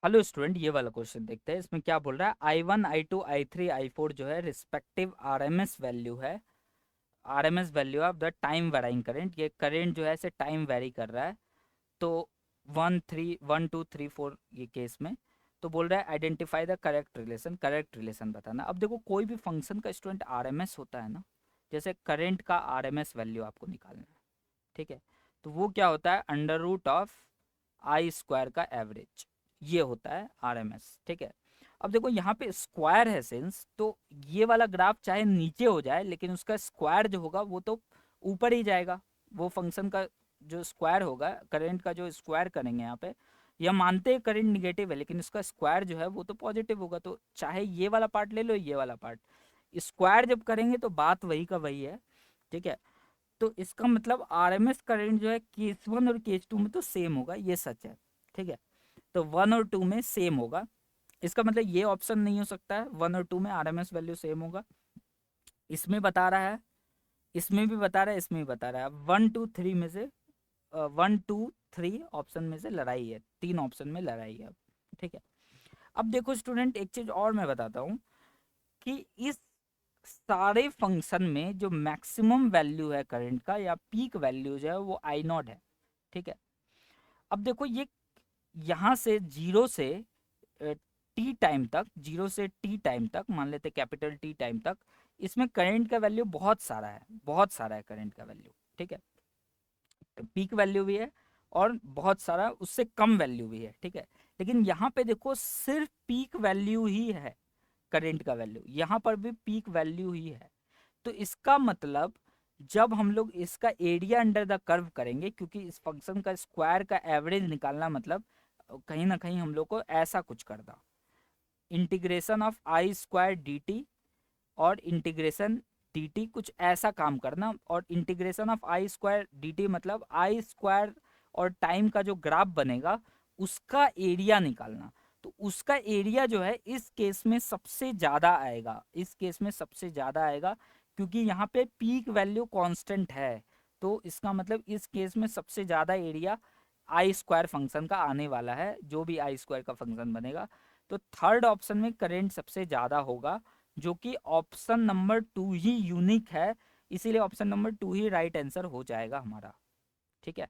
Hello student, ये वाला question देखते हैं। इसमें क्या बोल रहा है, I1 I2 I3 I4 जो है रिस्पेक्टिव आरएमएस वैल्यू है, RMS value of the time varying current. ये करंट जो है ऐसे टाइम वेरी कर रहा है। तो 1 2 3 4 ये केस में तो बोल रहा है identify the correct relation, correct relation बताना। अब देखो, कोई भी फंक्शन का स्टूडेंट आरएमएस होता है ना, जैसे करंट का आरएमएस वैल्यू आपको निकालना है, ठीक है। तो वो क्या होता है, under root of I square का एवरेज, ये होता है आरएमएस, ठीक है। अब देखो यहाँ पे स्क्वायर है सेंस, तो ये वाला ग्राफ चाहे नीचे हो जाए लेकिन उसका स्क्वायर जो होगा वो तो ऊपर ही जाएगा। वो फंक्शन का जो स्क्वायर होगा, करंट का जो स्क्वायर करेंगे यहाँ पे, यह मानते हैं करंट निगेटिव है लेकिन इसका स्क्वायर जो है वो तो पॉजिटिव होगा। तो चाहे ये वाला पार्ट ले लो, ये वाला पार्ट, स्क्वायर जब करेंगे तो बात वही का वही है, ठीक है। तो इसका मतलब आरएमएस करंट जो है केस वन और केस टू में तो सेम होगा, ये सच है, ठीक है। तो वन और टू में सेम होगा, इसका मतलब ये ऑप्शन नहीं हो सकता है वन और टू में आरएमएस वैल्यू सेम होगा। इसमें बता रहा है, इसमें भी बता रहा है, इसमें भी बता रहा है। 1 2 3 में से 1 2 3 ऑप्शन में से लड़ाई है, तीन ऑप्शन में लड़ाई है, ठीक है। अब देखो स्टूडेंट, एक चीज और मैं बताता हूँ कि इस सारे फंक्शन में जो मैक्सिमम वैल्यू है करंट का या पीक वैल्यू जो है वो आई नॉट है, ठीक है। अब देखो ये यहाँ से जीरो से टी टाइम तक, जीरो से टी टाइम तक मान लेते कैपिटल टी टाइम तक, इसमें करंट का वैल्यू बहुत सारा है, बहुत सारा है करंट का वैल्यू, ठीक है। तो पीक वैल्यू भी है और बहुत सारा उससे कम वैल्यू भी है, ठीक है। लेकिन यहाँ पे देखो सिर्फ पीक वैल्यू ही है, करंट का वैल्यू यहाँ पर भी पीक वैल्यू ही है। तो इसका मतलब जब हम लोग इसका एरिया अंडर द कर्व करेंगे, क्योंकि इस फंक्शन का स्क्वायर का एवरेज निकालना मतलब कहीं ना कहीं हम लोग को ऐसा कुछ करना, integration of I square D T और इंटीग्रेशन डी टी, कुछ ऐसा काम करना। और integration of I square D T मतलब आई स्क्वायर और टाइम का जो ग्राफ बनेगा उसका एरिया निकालना। तो उसका एरिया जो है इस केस में सबसे ज़्यादा आएगा, इस केस में सबसे ज़्यादा आएगा, क्योंकि यहाँ पे पीक वैल्यू कांस्टेंट है। तो इसका मतलब इस केस में सबसे ज़्यादा एरिया आई स्क्वायर फंक्शन का आने वाला है, जो भी आई स्क्वायर का फंक्शन बनेगा। तो थर्ड ऑप्शन में करेंट सबसे ज़्यादा होगा, जो कि ऑप्शन नंबर टू ही यूनिक है, इसीलिए ऑप्शन नंबर टू ही राइट आंसर हो जाएगा हमारा, ठीक है।